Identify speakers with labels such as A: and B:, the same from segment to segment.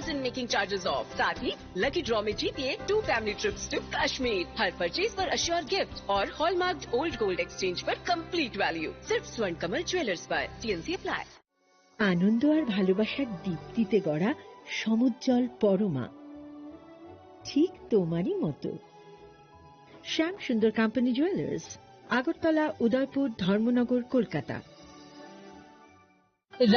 A: Deposit making charges of. साथ ही lucky draw में जीतिए 2 फैमिली ट्रिप्स टू कश्मीर। हर परचेज पर अश्योर गिफ्ट और हॉलमार्क ओल्ड गोल्ड एक्सचेंज पर कंप्लीट वैल्यू। सिर्फ स्वर्ण कमल ज्वेलर्स पर। TNC apply.
B: আনন্দ আর ভালোবাসার দীপ্তিতে গড়া সমুজ্জ্বল পরমা, ঠিক তোমারই মতো। শ্যাম সুন্দর company jewellers, Agartala, Udaipur, Dharmanagar, Kolkata.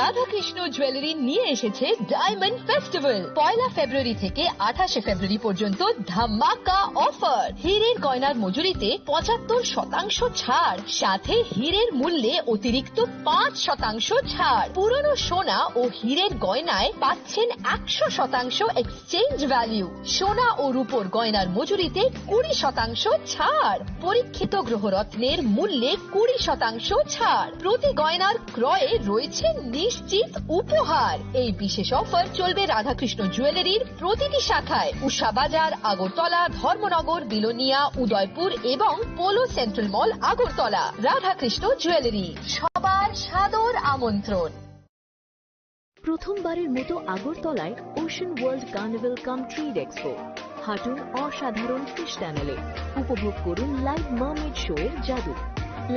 C: Radhakrishna jewellery নিয়ে এসেছে ডায়মন্ড ফেস্টিভ্যাল। 1 ফেব্রুয়ারি থেকে 28 ফেব্রুয়ারি পর্যন্ত ধামাকা অফার। হীরের গয়নার মজুরিতে 75% ছাড়, সাথে হীরের মূল্যে অতিরিক্ত 5% ছাড়। পুরনো সোনা ও হীরের গয়নায় পাচ্ছেন 100% এক্সচেঞ্জ ভ্যালু। সোনা ও রূপোর গয়নার মজুরিতে 20% ছাড়। পরীক্ষিত গ্রহরত্নের মূল্যে 20% ছাড়। প্রতি গয়নার ক্রয়ে রয়েছে নিশ্চিত উপহার। এই বিশেষ অফার চলবে রাধাকৃষ্ণ জুয়েলারির প্রতিটি শাখায়, উষা বাজার, আগরতলা, ধর্মনগর, বিলোনিয়া, উদয়পুর এবং পোলো সেন্ট্রাল মল, আগরতলা। রাধাকৃষ্ণ জুয়েলারি, সবার সাদর আমন্ত্রণ।
D: প্রথমবারের মতো আগরতলায় ocean world carnival cum trade expo. হাঁটুন অসাধারণ ফিশ টানেলে, উপভোগ করুন লাইভ মারমেড শো এর জাদু।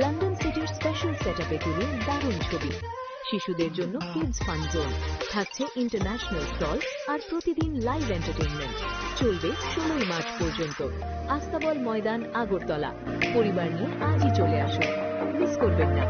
D: লন্ডন সিটির স্পেশাল সেটআপে তুলুন দারুণ ছবি। শিশুদের জন্য কিডস ফান জোন থাকছে, ইন্টারন্যাশনাল স্টল আর প্রতিদিন লাইভ এন্টারটেইনমেন্ট। চলবে 16 মার্চ পর্যন্ত। আস্তাবল ময়দান, আগরতলা। পরিবার নিয়ে আজই চলে আসুন, মিস করবেন না।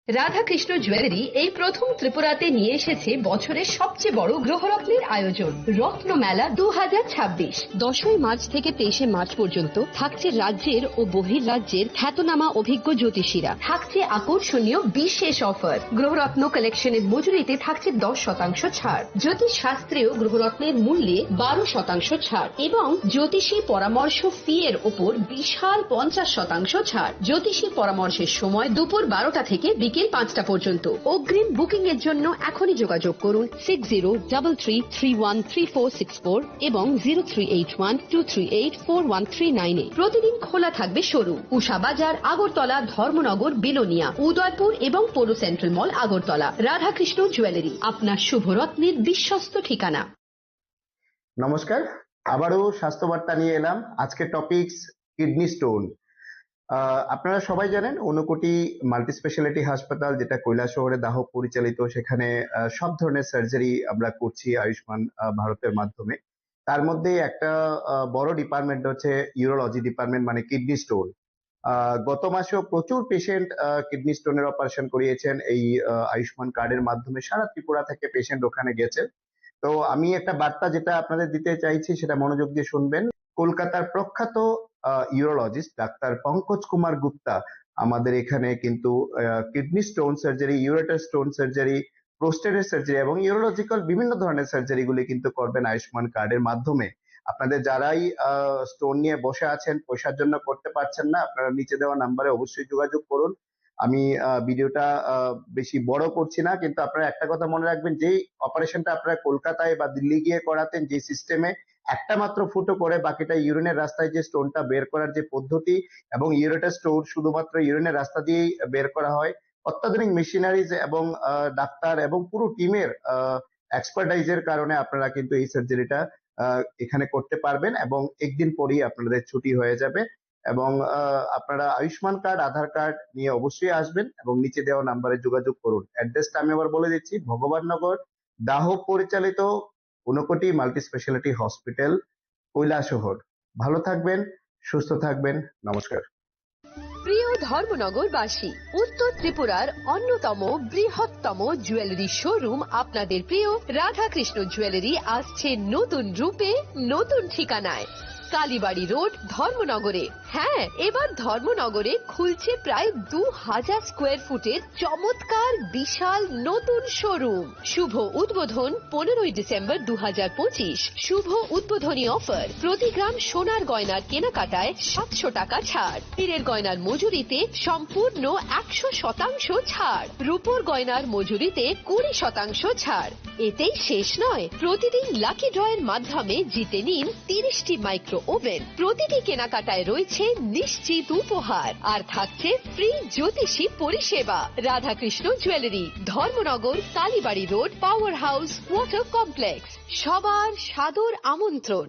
C: রাধাকৃষ্ণ জুয়েলারি এই প্রথম ত্রিপুরাতে নিয়ে এসেছে বছরের সবচেয়ে বড় গ্রহরত্নের আয়োজন, রত্ন মেলা 2026। 10 মার্চ থেকে 23 মার্চ পর্যন্ত থাকছে রাজ্যের ও বহির্রাজ্যের খ্যাতনামা অভিজ্ঞ জ্যোতিষীরা। থাকছে আকর্ষণীয় বিশেষ অফার। গ্রহরত্ন কালেকশনের মজুরিতে থাকছে 10% ছাড়। জ্যোতিষ শাস্ত্রীয় গ্রহরত্নের মূল্যে 12% ছাড় এবং জ্যোতিষী পরামর্শ ফি এর ওপর বিশাল 50% ছাড়। জ্যোতিষী পরামর্শের সময় দুপুর 12টা থেকে বিকেল 5টা পর্যন্ত। অগ্রিম বুকিং এর জন্য এখনই যোগাযোগ করুন 6033313464 এবং 038123841339 এ। প্রতিদিন খোলা থাকবে শোরুম। উষা বাজার, আগরতলা, ধর্মনগর, বিলোনিয়া, উদয়পুর এবং পোলো সেন্ট্রাল মল, আগরতলা। রাধাকৃষ্ণ জুয়েলারি, আপনার শুভরত্নের বিশ্বস্ত ঠিকানা।
E: নমস্কার, আবারও স্বাস্থ্যবার্তা নিয়ে এলাম। আজকের টপিকস কিডনি স্টোন। আপনারা সবাই জানেন ঊনকোটি মাল্টি স্পেশালিটি হাসপাতাল, যেটা কৈলাসহরে দাহ পরিচালিত, সেখানে সব ধরনের সার্জারি আমরা করছি আয়ুষ্মান ভারতের মাধ্যমে। তার মধ্যে একটা বড় ডিপার্টমেন্ট হচ্ছে ইউরোলজি ডিপার্টমেন্ট, মানে কিডনি স্টোন। গত মাসেও প্রচুর পেশেন্ট কিডনি স্টোনের অপারেশন করিয়েছেন এই আয়ুষ্মান কার্ডের মাধ্যমে। সারা ত্রিপুরা থেকে পেশেন্ট ওখানে গেছে। তো আমি একটা বার্তা যেটা আপনাদের দিতে চাইছি সেটা মনোযোগ দিয়ে শুনবেন। কলকাতার প্রখ্যাত ইউরোলজিস্ট ডাক্তার পঙ্কজ কুমার গুপ্তা আমাদের এখানে কিন্তু kidney stone surgery, ureter stone surgery, প্রোস্টেটের সার্জারি এবং ইউরোলজিক্যাল বিভিন্ন ধরনের সার্জারি গুলি কিন্তু করবেন আয়ুষ্মান কার্ডের মাধ্যমে। আপনাদের যারাই স্টোন নিয়ে বসে আছেন, পয়সার জন্য করতে পারছেন না, আপনারা নিচে দেওয়া নাম্বারে অবশ্যই যোগাযোগ করুন। আমি ভিডিওটা বেশি বড় করছি না, কিন্তু আপনারা একটা কথা মনে রাখবেন, যেই অপারেশনটা আপনারা কলকাতায় বা দিল্লি গিয়ে করাতেন, যে সিস্টেমে একটা মাত্র ফুটো করে বাকিটা ইউরিনের রাস্তায় যে স্টোনটা বের করার যে পদ্ধতি, এবং ইউরেটার স্টোন শুধুমাত্র ইউরিনের রাস্তা দিয়েই বের করা হয়, অত্যাধুনিক মেশিনারিজ এবং ডাক্তার এবং পুরো টিমের এক্সপার্টাইজের কারণে আপনারা কিন্তু এই সার্জারিটা এখানে করতে পারবেন এবং একদিন পরেই আপনাদের ছুটি হয়ে যাবে। এবং আপনারা আয়ুষ্মান কার্ড, আধার কার্ড নিয়ে অবশ্যই আসবেন এবং নিচে দেওয়া নাম্বারে যোগাযোগ করুন। অ্যাড্রেসটা আমি আবার বলে দিচ্ছি, ভগবাননগর দাহ পরিচালিত Unakoti multi speciality hospital, Kailashahar. ভালো থাকবেন, সুস্থ থাকবেন, নমস্কার।
C: প্রিয় ধর্মনগরবাসী, উত্তর ত্রিপুরার অন্যতম বৃহত্তম জুয়েলারি শোরুম আপনাদের প্রিয় রাধাকৃষ্ণ জুয়েলারি আসছে নতুন রূপে, নতুন ঠিকানায়। কালীবাড়ি রোড, ধর্মনগরে। হ্যাঁ, এবার ধর্মনগরে খুলছে প্রায় 2000 স্কোয়ার ফুটের চমৎকার বিশাল নতুন শোরুম। শুভ উদ্বোধন 15 ডিসেম্বর 2025। শুভ উদ্বোধনী অফার, প্রতি গ্রাম সোনার গয়নার কেনাকাটায় 700 টাকা ছাড়। হীরের গয়নার মজুরিতে সম্পূর্ণ 100% ছাড়। রূপোর গয়নার মজুরিতে 20% ছাড়। এতেই শেষ নয়, প্রতিদিন লাকি ড্রয়ের মাধ্যমে জিতে নিন 30টি মাইক্রো ওভেন। প্রতিটি কেনাকাটায় রয়েছে নিশ্চিত উপহার আর থাকছে ফ্রি জ্যোতিষী পরিষেবা। Radhakrishna jewellery, Dharmanagar, Kalibari road, power house, water complex. সবার সাদর আমন্ত্রণ।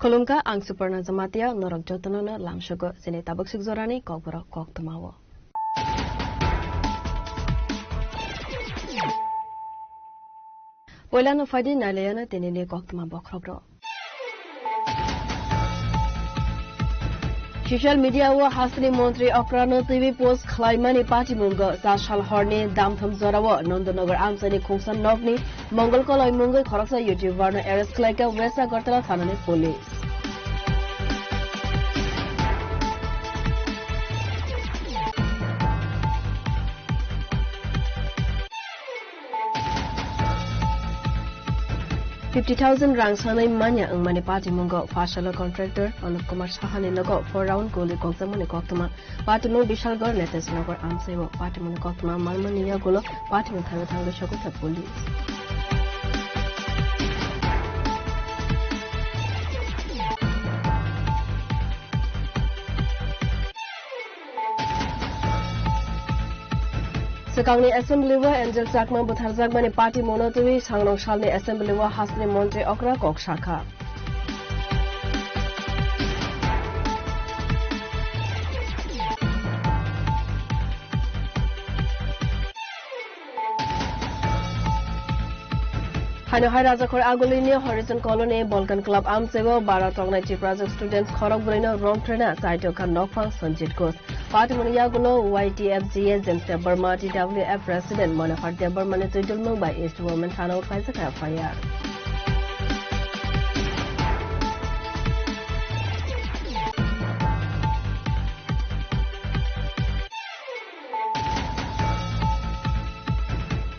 F: Kolumka ang Suparna Zamatia norok jotanana lamshago sine tabak sigzorani kokbora koktamawo. Poilano fadi nalayana tenene koktama bokrogro. Social media wa hasni montri okrano TV post khlaimani party mungo sashal horne damtham zorawa nandanagar amsani khungsan nogni mongol koloi mungo kharaksa youtuber no arrest klaika wesa gartala thanane police. $50,000 rang sanai manya ang mani party mungo fashala contractor Anup Kumar Sahani nago 4 round goli kongsamani koktama party mo bishal gor netes nagor amsebo party mo koktama malmaniya gulo party mo thanga thanga shakota police. Sakangni Assembly wa Angel Sakma Butharzak mani party monotui sangnong shalni Assembly wa hasni montri okra kok shakha. Hanoi Rajakhor Agolini Horizon Colony Balkan Club Amsego Bara Tongnai Chief Project Students Khorok Brino Rom Trena Saitoka Nokpang Sanjit Ghosh Party Muniyagulo YTFGA Zemsta Burma TWF President Monafar Burma Netujul Mumbai East Women Thana Kaisaka FIR.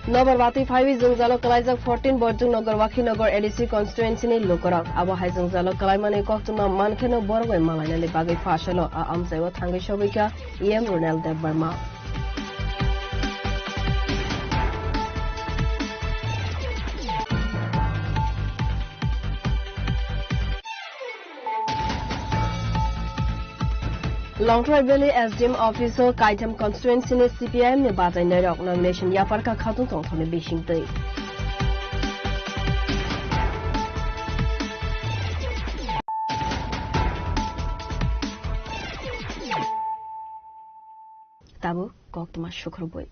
F: Nobarwati 5 Jungjalo Kalaijak 14 Borjung Nagar Wakhinagar ADC constituency ni Lokorak Abo Hai Jungjalo Kalaimani Koktuma Mankheno Borgoi Malainali Bagai Fashalo A Amsaiwa Thangi Shobika EM Ronald Dev Burma. Longtrai Valley SDM Officer Kaitam Constituency ni CPIM ni Batai Nairok nomination Yaparka Khatun Tongthone Bishingtei. Tabo Koktuma Shukruboi.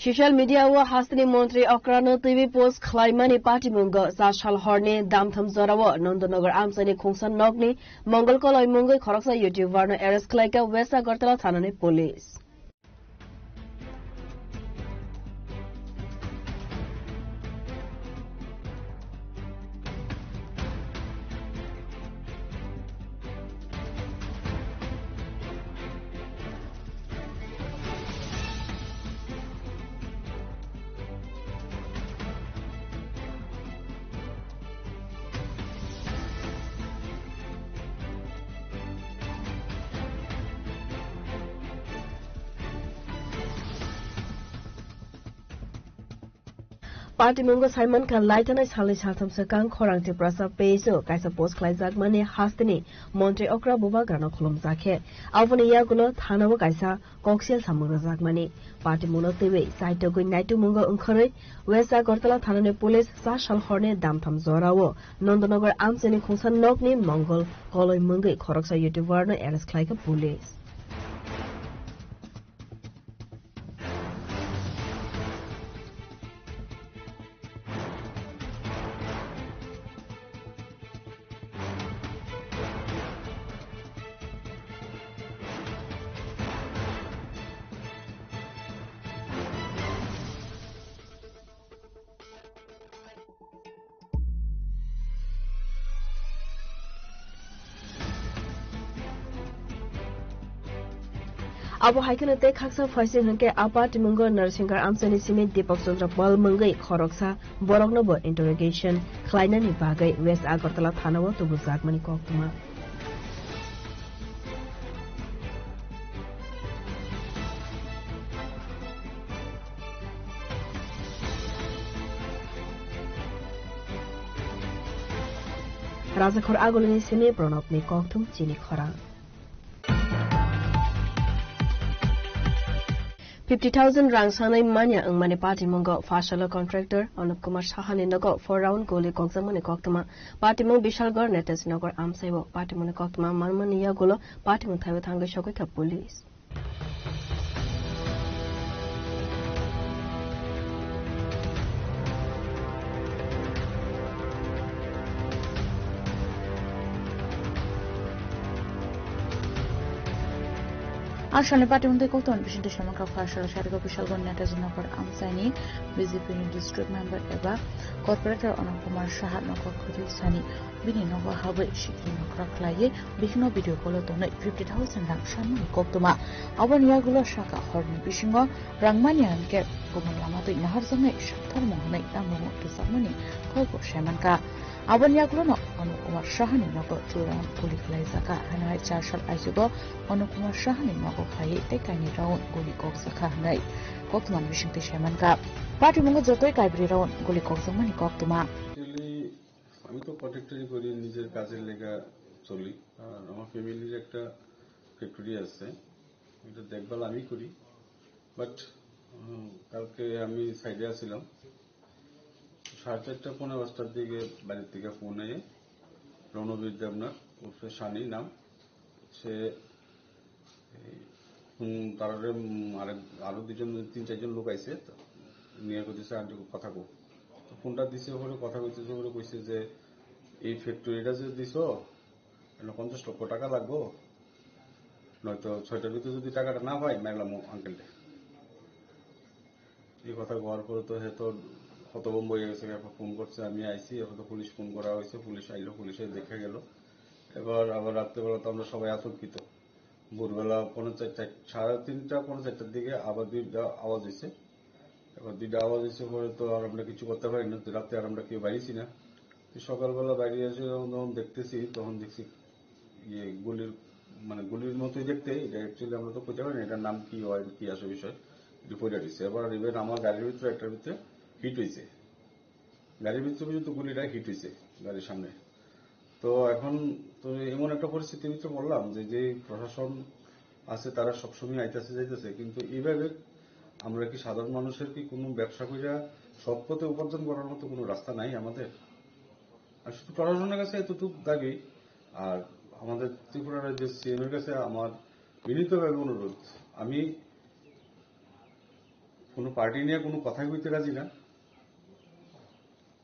F: Social media wa hasni montri okrano TV post khlaimani party mungo sashal horne damtham zorawa nandanagar amsani khungsan nogni mongol koloi mungoi kharaksa youtuber no arrest klaika wesa gartala thanane police. Party mungo Simon kan laitana sali chatham sakang khorang te prasa peso kaisa post khlaijak mane hastini montri okra buba grano khulum zakhe awani yagulo thanawo kaisa koksial samugra jak mane party muno tebe saito goi naitu mungo unkhore wesa gortala thanane police sa sal horne damtham zorawo nandanagar amseni khungsan nokni mongol koloi mungai khoroksa youtuber no arrest khlaika police. Abo haikilate khaksa faising hanke apa timungo narsingar amsani simi Deepak Chandra Pal mangai khoroksa borokno bo interrogation khlainani bagai West Agartala thanawo tubuzak mani koktuma Rajakhor agolini sini pranopni koktum chini khora 50,000 rang sanai manya ang mani party mongo fashala contractor Anup Kumar Sahani nago for round goli koksam mani koktuma party mong Bishalgarh Netas nagar amsaibo party mani koktuma manmaniya golo party mong thaiwa thanga shokoi ka police
G: Ashane party munde kokton bisinte shamanka fashala sharigo Bishalgarh Netajinagar amsaini BJP district member eba corporator Anup Kumar Saha nagar khuri sani bini nagar habe shikri nakra klaye bihino video kolo tonai 50,000 rang shamani koktoma aban yagulo shaka horni bishingo rangmani anke gomon lama to inahar jangai shakthar mohnai tamongo tusamani koibo shamanka aban yagulo no Anup Kumar Sahani nagar churan goli khlai jaka hanai 4 sal aijugo Anup Kumar Sahani nagar khlai tekaini round goli kok sakha hanai kokman bishinte shamanka party mungo jotoi kaibri round goli kok samani koktoma
H: আমি তো প্রটেক্টরি করি নিজের কাজের লেগা চলি আর আমার ফ্যামিলির একটা ফ্যাক্টরি আছে এটা দেখভাল আমি করি বাট কালকে আমি সাইডে আসছিলাম 4:30-5:00 দিকে বাড়ির থেকে ফোন এসে রণবীর দেবনাথ ওরফে সানি নাম সে তারারে আরো 3-4 লোক আইছে নিয়ে কইছে আমি কথা কো ফোনটা দিছে ওরে কথা কইতেছে ওরে কইছে যে এই ফ্যাক্টরিটা যে দিছো এনে 50 লক্ষ টাকা লাগবে নয়তো 6টার ভিতরে যদি টাকাটা না পাই মাইলাম আঙ্কেলটা এই কথা বলার পরে তো হে তো হতভম্ব হয়ে গেছে ফোন করছে আমি আইছি এখন তো পুলিশ ফোন করা হয়েছে পুলিশ আইলো পুলিশে দেখে গেল এবার আবার রাত্রেবেলা তো আমরা সবাই আতঙ্কিত ভোরবেলা 3:30-4:45 দিকে আবার দুইটা আওয়াজ হয়েছে এবার দুইটা আওয়াজ এসে পরে তো আর আমরা কিছু করতে পারি না রাতে আর আমরা কেউ বাইরেছি না সকালবেলা বাইরে এসে যখন দেখতেছি তখন দেখছি ইয়ে গুলির মতোই দেখতে এটা অ্যাকচুয়ালি আমরা তো বুঝতে পারি না এটার নাম কি হয় কি আসে বিষয় রিপোর্ট দিচ্ছে এবার ইভেন আমার গাড়ির ভিতরে একটার ভিতরে হিট হয়েছে গাড়ির ভিতরে পর্যন্ত গুলিটা হিট হয়েছে গাড়ির সামনে তো এখন তো এমন একটা পরিস্থিতির ভিতরে বললাম যে প্রশাসন আছে তারা সবসময় আইতেছে যাইতেছে কিন্তু এইভাবে আমরা কি সাধারণ মানুষের কি কোনো ব্যবসা কইরা সব পথে উপার্জন করার মতো কোনো রাস্তা নাই আমাদের আর শুধু প্রশাসনের কাছে এতটুকু দাবি আর আমাদের ত্রিপুরা রাজ্যের সিএম এর কাছে আমার বিনীতভাবে অনুরোধ আমি কোনো পার্টি নিয়ে কোনো কথাই কইতে রাজি না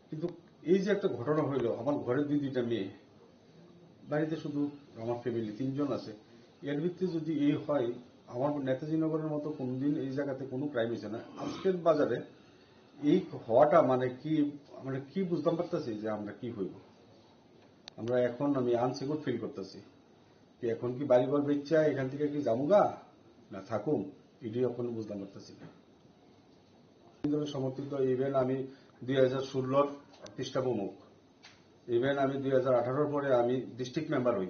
H: কিন্তু এই যে একটা ঘটনা হইল আমার ঘরে দুইটা মেয়ে বাড়িতে শুধু আমার ফ্যামিলি 3 জন আছে এর ভিত্তিতে যদি এই হয় আমার নেতাজি নগরের মতো কোনদিন এই জায়গাতে কোনো ক্রাইম হয়েছে না আজকের বাজারে এই হওয়াটা মানে কি বুঝতাম পারতেছি যে আমরা কি হইব আমরা এখন আমি আনসিকিউর ফিল করতেছি এখন কি বাড়িঘর বেচা এখান থেকে কি যামুগা না থাকুম এটি এখন বুঝতাম পারতেছি না সমর্থিত ইভেন আমি 2016 পৃষ্ঠা প্রমুখ ইভেন আমি 2018 পরে আমি ডিস্ট্রিক্ট মেম্বার হই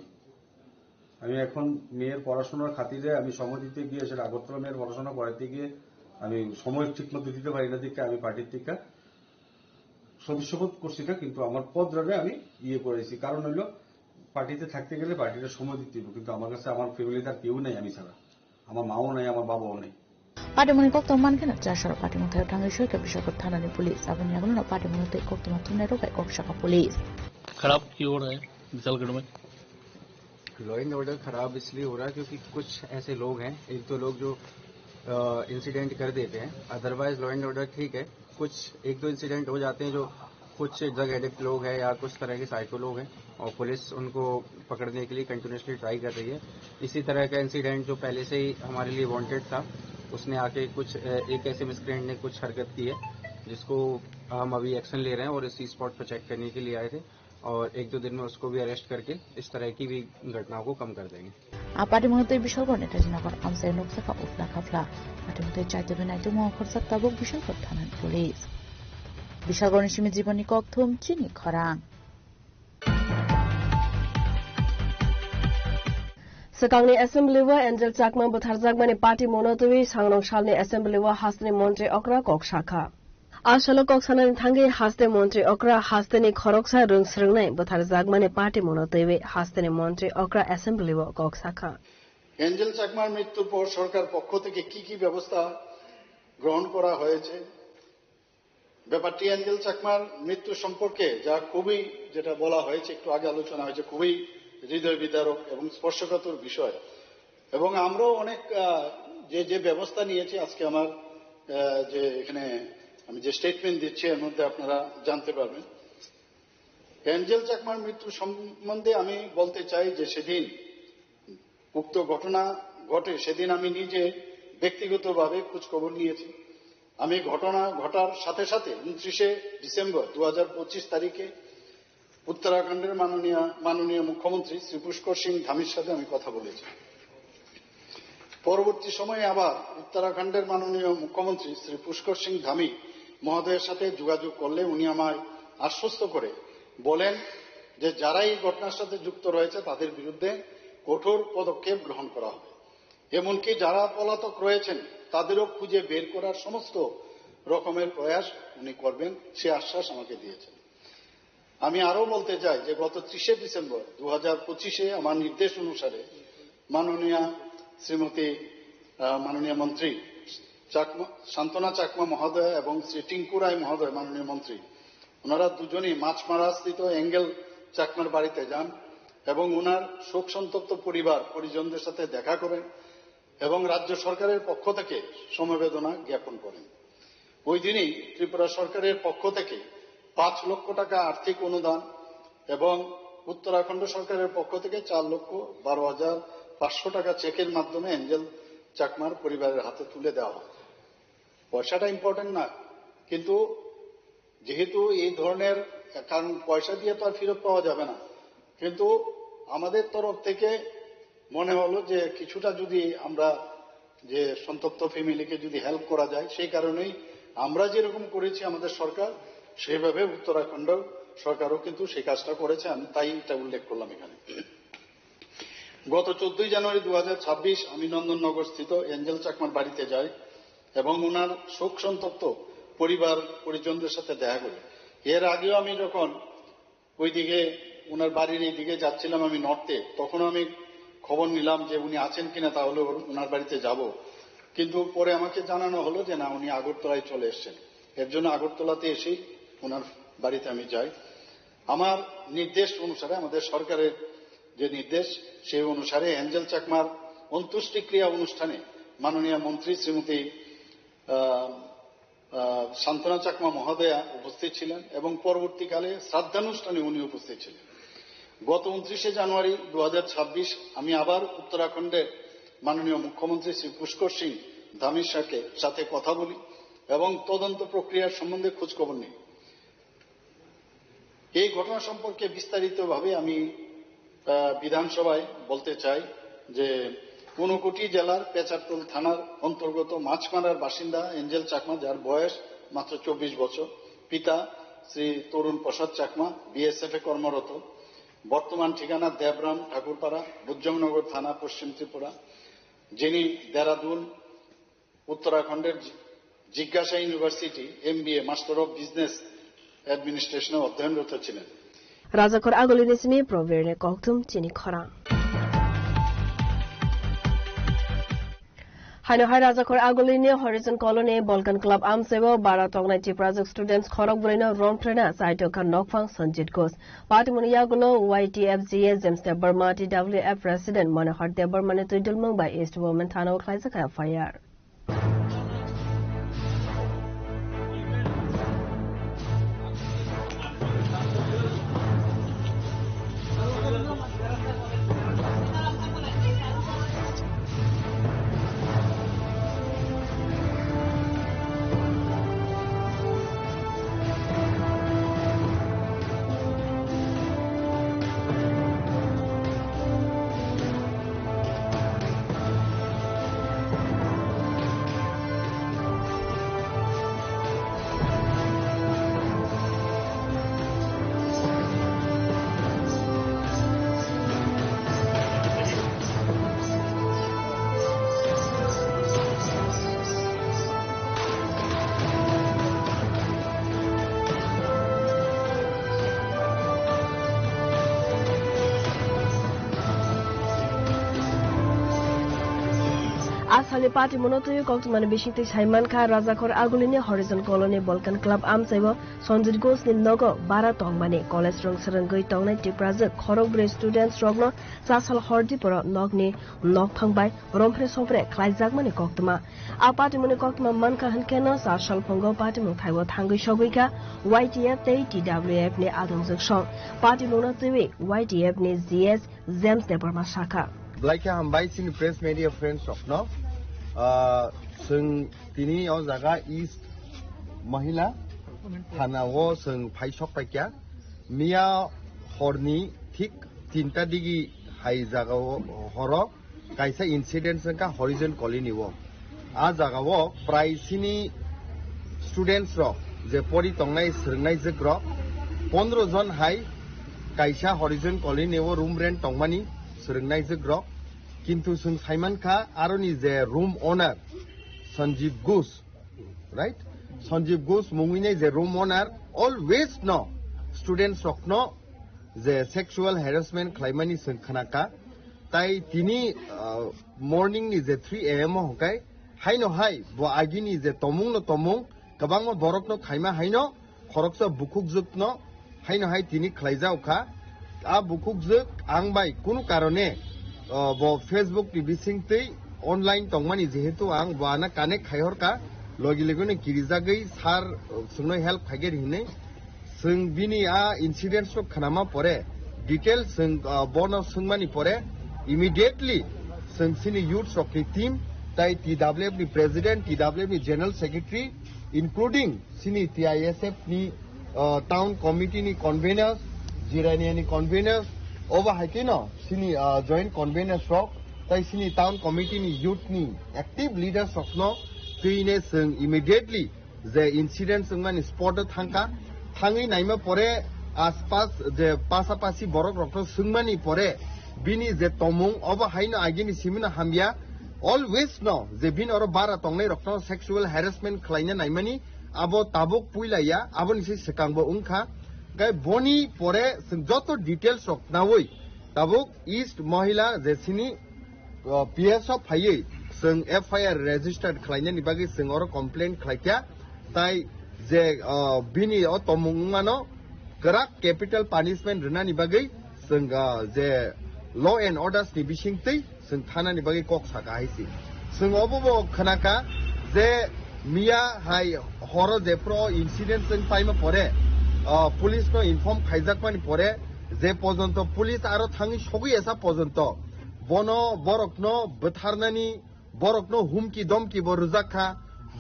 H: আমি এখন মেয়ের পড়াশোনার খাতিরে আমি সময় দিতে গিয়ে সেটা আগরতলা মেয়ের পড়াশোনা করাতে গিয়ে আমি সময় ঠিক মতো দিতে পারি না দিকে আমি পার্টির থেকে সদস্যপদ করছি না কিন্তু আমার পদ ধরে আমি ইয়ে করেছি কারণ হইল পার্টিতে থাকতে গেলে পার্টিটা সময় দিতে হবে কিন্তু আমার কাছে আমার ফ্যামিলিতে আর কেউ নেই আমি ছাড়া আমার মাও নাই আমার বাবাও নেই
G: party muni kokto man kana jashara party mun thayo thangai shoy ka Bishalgarh thana ni police abani yagulo na party mun te kokto ma thune ro ka kokshaka police
I: खराब क्यों हो रहा है विशालगढ़ में
J: लॉ एंड ऑर्डर खराब इसलिए हो रहा है क्योंकि कुछ ऐसे लोग हैं एक दो लोग जो इंसिडेंट कर देते हैं अदरवाइज लॉ एंड ऑर्डर ठीक है कुछ एक दो इंसिडेंट हो जाते हैं जो कुछ ड्रग एडिक्ट लोग हैं या कुछ तरह के साइको लोग हैं और पुलिस उनको पकड़ने के लिए कंटिन्यूसली ट्राई कर रही है इसी तरह का इंसिडेंट जो पहले से ही हमारे लिए वांटेड था उसने आके कुछ एक ऐसे मिसक्रेंट ने कुछ हरकत की है जिसको हम अभी एक्शन ले रहे हैं और इसी स्पॉट पर चेक करने के लिए आए थे और 1-2 दिन में उसको भी अरेस्ट करके इस तरह की भी घटनाओं को कम कर देंगे।
G: पार्टी महोदय बिशालगढ़ नेताजिनगर आमसाय नक्साखा उफला खाफला पार्टी महोदय चाइते बेनाइते महखरसा ताबुक बिशालगढ़ थानानि पुलिस बिशालगढ़नि सिमी जीवनी ककथुम चिनी खरां
F: Sakangni Assembly wa Angel Chakma Butharjagmani Party Monotui Sangnong Shalni Assembly wa Hasni Montri Okra Kok Shakha. Ashalo Kok Sanani Thangi Haste Montri Okra Hasteni Khoroksa Rung Srungnai Butharjagmani Party Monotui Hasteni Montri Okra Assembly wa Kok Shakha.
K: Angel চাকমার মৃত্যুর পর সরকার পক্ষ থেকে কি কি ব্যবস্থা গ্রহণ করা হয়েছে ব্যাপারটি এঞ্জেল চাকমার মৃত্যু সম্পর্কে যা খুবই যেটা বলা হয়েছে একটু আগে আলোচনা হয়েছে খুবই হৃদয় বিদারক এবং স্পর্শকাতর বিষয় এবং আমরাও অনেক যে ব্যবস্থা নিয়েছি আজকে আমার যে এখানে আমি যে স্টেটমেন্ট দিচ্ছি এর মধ্যে আপনারা জানতে পারবেন এঞ্জেল চাকমার মৃত্যু সম্বন্ধে আমি বলতে চাই যে সেদিন উক্ত ঘটনা ঘটে সেদিন আমি নিজে ব্যক্তিগতভাবে খোঁজখবর নিয়েছি আমি ঘটনা ঘটার সাথে সাথে 29শে ডিসেম্বর 2025 তারিখে উত্তরাখণ্ডের মাননীয় মুখ্যমন্ত্রী শ্রী পুষ্কর সিং ধামির সাথে আমি কথা বলেছি পরবর্তী সময়ে আবার উত্তরাখণ্ডের মাননীয় মুখ্যমন্ত্রী শ্রী পুষ্কর সিং ধামি মহোদয়ের সাথে যোগাযোগ করলে উনি আমায় আশ্বস্ত করে বলেন যে যারা এই ঘটনার সাথে যুক্ত রয়েছে তাদের বিরুদ্ধে কঠোর পদক্ষেপ গ্রহণ করা হবে এমনকি যারা পলাতক রয়েছেন তাদেরও খুঁজে বের করার সমস্ত রকমের প্রয়াস উনি করবেন সে আশ্বাস আমাকে দিয়েছেন আমি আরো বলতে চাই যে গত 30শে ডিসেম্বর 2025-এ আমার নির্দেশ অনুসারে মাননীয় মন্ত্রী শান্তনা চাকমা মহোদয় এবং শ্রী টিঙ্কু রায় মহোদয় মাননীয় মন্ত্রী ওনারা দুজনেই মাছমারা স্থিত এঙ্গেল চাকমার বাড়িতে যান এবং ওনার শোক সন্তপ্ত পরিজনদের সাথে দেখা করেন এবং রাজ্য সরকারের পক্ষ থেকে সমবেদনা জ্ঞাপন করেন ওই দিনই ত্রিপুরা সরকারের পক্ষ থেকে 5 লক্ষ টাকা আর্থিক অনুদান এবং উত্তরাখণ্ড সরকারের পক্ষ থেকে 4,12,500 টাকা চেকের মাধ্যমে এঞ্জেল চাকমার পরিবারের হাতে তুলে দেওয়া হয় পয়সাটা ইম্পর্টেন্ট না কিন্তু যেহেতু এই ধরনের কারণ পয়সা দিয়ে তো আর ফেরত পাওয়া যাবে না কিন্তু আমাদের তরফ থেকে মনে হলো যে কিছুটা যদি আমরা যে সন্তপ্ত ফ্যামিলিকে যদি হেল্প করা যায় সেই কারণেই আমরা যেরকম করেছি আমাদের সরকার সেইভাবে উত্তরাখণ্ড সরকারও কিন্তু সেই কাজটা করেছে আমি তাই এটা উল্লেখ করলাম এখানে গত 14 জানুয়ারি 2026 আমি নন্দননগর স্থিত এঞ্জেল চাকমার বাড়িতে যাই এবং ওনার শোক সন্তপ্ত পরিজনদের সাথে দেখা করি এর আগেও আমি যখন ওইদিকে ওনার বাড়ির এই দিকে যাচ্ছিলাম আমি নর্থে তখন আমি খবর নিলাম যে উনি আছেন কিনা তাহলে ওনার বাড়িতে যাব কিন্তু পরে আমাকে জানানো হলো যে না উনি আগরতলায় চলে এসেছেন এর জন্য আগরতলাতে এসেই ওনার বাড়িতে আমি যাই আমার নির্দেশ অনুসারে আমাদের সরকারের যে নির্দেশ সেই অনুসারে এঞ্জেল চাকমার অন্ত্যেষ্টিক্রিয়া অনুষ্ঠানে মাননীয় মন্ত্রী শ্রীমতী শান্তনা চাকমা মহোদয়া উপস্থিত ছিলেন এবং পরবর্তীকালে শ্রাদ্ধানুষ্ঠানে উনি উপস্থিত ছিলেন গত 29শে জানুয়ারি 2026 আমি আবার উত্তরাখণ্ডের মাননীয় মুখ্যমন্ত্রী শ্রী পুষ্কর সিং ধামির সাথে কথা বলি এবং তদন্ত প্রক্রিয়ার সম্বন্ধে খোঁজখবর নিই এই ঘটনা সম্পর্কে বিস্তারিতভাবে আমি বিধানসভায় বলতে চাই যে ঊনকোটি জেলার পেচারতল থানার অন্তর্গত মাছমারার বাসিন্দা এঞ্জেল চাকমা যার বয়স মাত্র 24 বছর পিতা শ্রী তরুণ প্রসাদ চাকমা বিএসএফ এ কর্মরত বর্তমান ঠিকানা দেবরাম ঠাকুরপাড়া বুজ্জংনগর থানা পশ্চিম ত্রিপুরা যিনি দেরাদুন উত্তরাখণ্ডের জিজ্ঞাসা university MBA master of business অ্যাডমিনিস্ট্রেশনে অধ্যয়নরত ছিলেন
F: রাজাকর আগলিনিসমি প্রবীরনে ককথুম চিনি খরা হাইনহাই রাজাকর আগলিনি হরিজন কলোনি বলকান ক্লাব আমসেবো 12 টংনাই টিপ্রাজক স্টুডেন্টস খরক বলিনো রং ট্রেনা সাইটোকা নকফাং সঞ্জিত ঘোষ পাটিমনিয়াগুলো YTFGA James Debbarma TWF president Manohar দেববর্মানে তুইদুলমং বাই ইস্ট ওমেন থানাও খাইজাকা fire Asali party monotoy koktumani bishingte Saiman Kha Rajakhor Agulini Horizon Colony Balkan Club Amsaibo Sonjit Ghosh ni nogo bara tongmani college rong sarangoi tongnai tipraje khorogbre students rogno chasal hordi poro nogni nog thangbai romphre sopre khlaijagmani koktuma a party moni koktuma mankha hankeno chasal pongo party mong thaibo thangoi sogoika YTF tei TWF ni adongjak song party monotoy YTF ni GS James Deparma Shaka
L: Like hambai sin press media friends of no sung tini o jaga east mahila thana wo sung phaisok paikya mia horni thik tinta digi hai jaga wo horo kaisa incident ka horizon colony wo a jaga wo prai sini students ro je pori tongnai srngnai jekro 15 jon hai kaisa horizon colony wo room rent tongmani srngnai jekro কিন্তু जों साइमान खा आरोनि जे room owner Sanjeev Ghosh right Sanjeev Ghosh मुंगिने जे room owner always नो students रखनो जे सेक्सुअल हेरासमेंट खालामनायनि जों खोनाका ताई तिनि मर्निं नि जे 3 AM हकाय हायनो हाय बो आगिनि जे तमुं न तमुं गोबां बरकनो खायमा हायनो खरकसा बुखुकजोकनो हायनो हाय तिनि खलायजावखा आ बुखुकजोक आंबाय कुनु कारणे bo Facebook ni bisingtei online tongmani jehetu ang bana connect khaihorka logilegone kirijagei sar sungno help khager hine sung bini a incident so khanama pore details sung bono sungmani pore immediately sung sini youth sokni team tai TWF ni president TWF ni general secretary including sini TISF ni town committee ni conveners jirania ni conveners over hakino sini joint conveners rock tai sini town committee ni youth ni active leaders of no tuine sung immediately the incident sungmani spot thangka thangi naima pore aspas je pasapasi borok rokto sungmani pore bini je tomung over haino agini simina hamya always no je bin oro bara tongnai rokto sexual harassment khlaina naimani abo tabuk puilaya aboni se sekangbo ungkha gai boni pore joto details rok nawoi tabuk east mahila jesini PS of haye sung FIR registered khlaina ni bagi sung oro complaint khlaikya tai je bini o tomungmano karak capital punishment rena ni bagi sung je law and orders ni bisingtei sung thana ni bagi kok saka haisi sung obo khanaka je mia hai horo je pro incident sung paima pore police নো inform খাইজাকমানি পরে যে পর্যন্ত police আরো থাঙি সগি এসা পর্যন্ত বন বরকনো বথারনানি বরকনো হুমকি দমকি বরুজাখা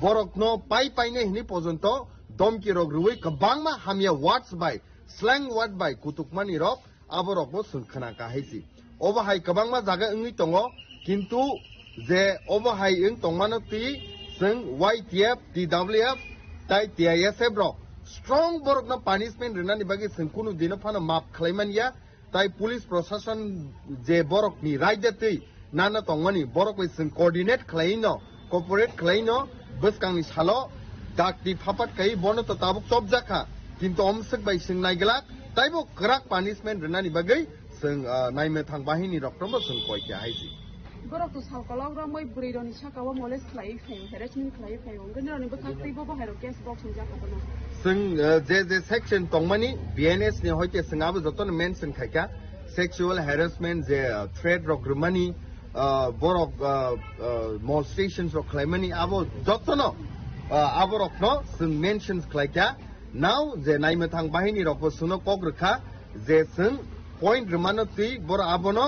L: বরকনো পাইনে হিনি পর্যন্ত দমকি রগ রুই গবাংমা হামিয়া ওয়ার্ডস বাই স্ল্যাং ওয়ার্ড বাই কুতুকমানি রক আবরকবো সুনখানা কাহাইসি অবহাই গবাংমা জায়গা ইংনি দङ কিন্তু যে অবহাই ইং দंमानो তি जों YTF TWF তাই TISF rock strong borok na punishment rena ni bagi sengkunu dino phana map khlaimania tai police prosecution je borok ni right datei nana tongmani borok we seng coordinate khlaino cooperate khlaino buskang ni salo dak di phapat kai bono to tabuk top jakha kintu omsek bai seng naigala taibo krak punishment rena ni bagi seng naime thang bahini roktomo seng koikya haisi
M: borok to sakolog ra moi burironi sakawa moles khlai phai harassment khlai phai ongenroni bakatei bo baharo case box ni jakha
L: sung je section tongmani BNS ni hoite singabo joton mention khaika sexual harassment je threat rok rumani borok molestations rok khlaimani abo jotono abo rok no sung mentions khaika now je naime thang bahini rok suno kogrkha je sung point rumano ti bor abono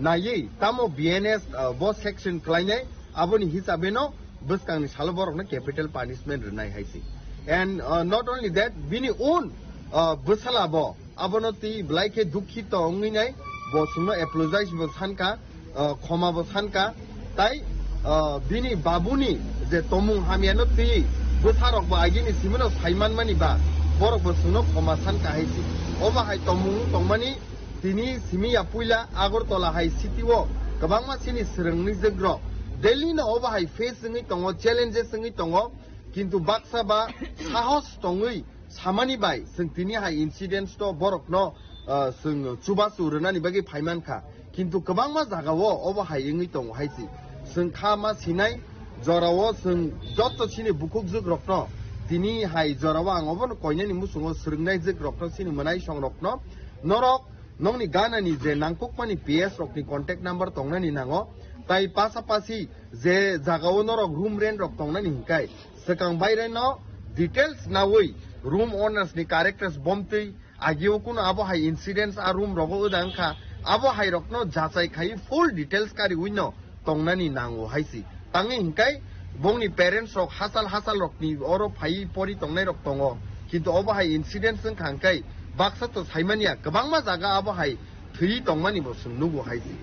L: nayi tamo BNS bo section khlainai aboni hisabeno buskang ni salo borok na capital punishment runai haisi and not only that bini own busala bo abonoti blaike dukhi to onginai bo suno apologize bo sanka khoma bo sanka tai bini babuni je tomung hamiano ti busarok bo agini simino saiman mani ba borok bo suno khoma sanka haisi oba hai tomung tongmani tini simi apuila agortola hai sitiwo kabangma sini srengni jegro delhi na oba hai face ngi tongo challenges ngi tongo কিন্তু বাক্সা বা সাহস টঙই সামানি by जों तिनि हाय incidents तो बरक न जों चुबासु रनानि बागै फाइमानखा কিন্তু गोबां मा जागावो अबो हायङै दङ हायसि जों खामा सिनाय जराव जों जत सिनि बुकुक जोग रखन तिनि हाय जराव आंगबन कयनानि मुसुङाव सोरंनाय जोग रखन सिनि मोनाय सं रखन नरक नंनि गानानि जे नांगकमानि PS रकनि कन्टेक्ट नाम्बार तंनानि नांगो ताई पासापासि जे जागाव नरक रूम रेन्ट रक तंनानि हिंकाय सकां बायरे न डिटेल्स नावै रूम ओनर्स नि कैरेक्टर्स बमतै आगियो कुन आबो हाय इंसिडेंट्स आ रूम रगो उदांखा आबो हाय रकनो जाचाय खाय फुल डिटेल्स कारि उइनो तंनानि नांगो हायसि तांनि हिंकाय बंनि पेरेंट्स रक हासाल रकनि अरो फाय परि तंनाय रक तंगो किन्तु अबो हाय इंसिडेंट्स जों खांकाय बाक्सा तो साइमानिया गोबांमा जागा आबो हाय थै तंमानि बो सुंनुगो हायसि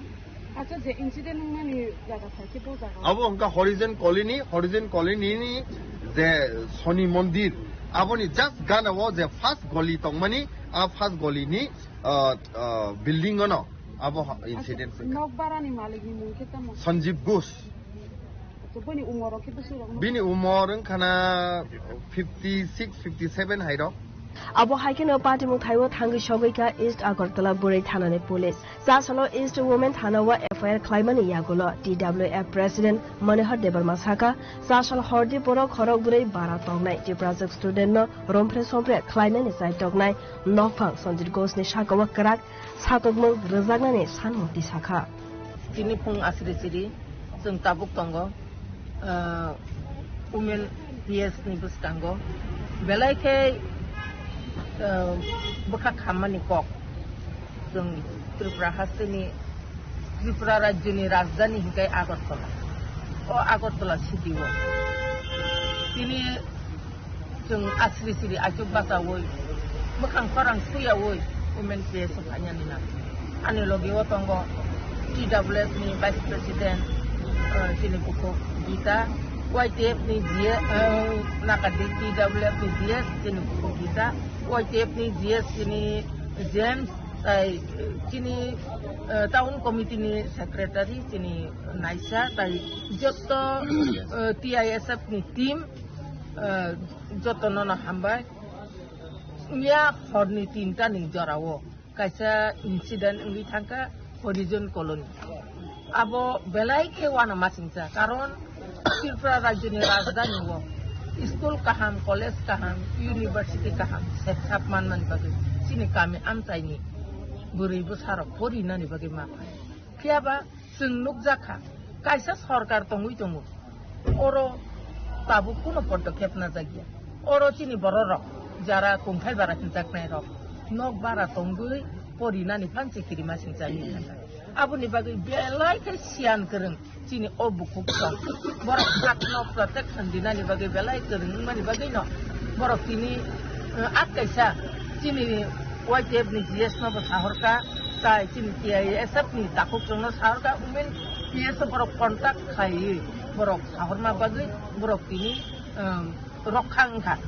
M: अच्छा जे इंसिडेंट मानि जागा थाके बो जागा
L: अब उनका हरिजन कॉलोनी नि जे शनि मंदिर आबोनी जस्ट गाना वो जे फर्स्ट गली तंगमानि आ फर्स्ट गली नि बिल्डिंग न अब इंसिडेंट
M: नगबारानि मालिकनि मुं केतम
L: संजीव घोष
M: तो बनि उमर के बसुर
L: बिनि उमर खाना 56 57 हाइरो
F: Abo haikeno party mung thaiwo thangi shogika East Agartala Burai Thanani Police. Sasalo East Women Thanawa FIR Klaimani Yagulo DWF President Manohar Debar Masaka Sasal Hordi Poro Khorok Burai Bara Tongnai Ti Project Student no Rompre Sompre Klaimani Sai Tognai Nokphang Sonjit Ghosh ni Shakawa Karak Satogmung Rezagnani Sanmukti Saka.
N: Tini Pung Asri Siri Sung Tabuk Tongo Women PS ni Bustango Belai ke buka kamani kok जों त्रिपुरा हास्टेनि त्रिपुरा राज्यनि राजधानी हिंकाय आगरतला ओ आगरतला सिटियाव तिनि जों आश्रि सिरि आजब बाजावै मोखां फरां सुयावै women pace फानियानि ना आनि लगिव तंग TWF नि भाइस प्रेसिडेंट तिनि बुको Gita YTF ni dia nakadi TWF ni dia tiene kita YTF ni dia tiene James tiene town committee ni secretary tiene Naisa tai joto TISF ni team joto nona hamba ya horni tinta ni jarawo kaisa incident ngi thangka horizon colony abo belai ke wana masingsa karon Tripura राज्यनि राजधानी वो school kaham college kaham university kaham सेपसापमान मानि बागै सिनि कामे आमचाइनि बुरै बुसारक फरिनानि बागै मा फियाबा जों नुकजाखा कायसा सरकार तंगुइ दङ अरो ताबु कुनो पदक्षेप ना जागिया अरो सिनि बररक जारा खुंथाय बारा खिनजाकनाय रक नक बारा तंगुइ फरिनानि फानसे किरिमा सिंजानि आबुनि बागै बेलाय के सियान गोरों Sini obukuk song, borok akno protection dinani bagai belai kering mani bagai no, borok sini akaisa sini YTF ni GS no bersahorka, tai sini TISF ni takut no sahorka, umen GS borok kontak kai borok sahorma bagai borok sini rokhang ka,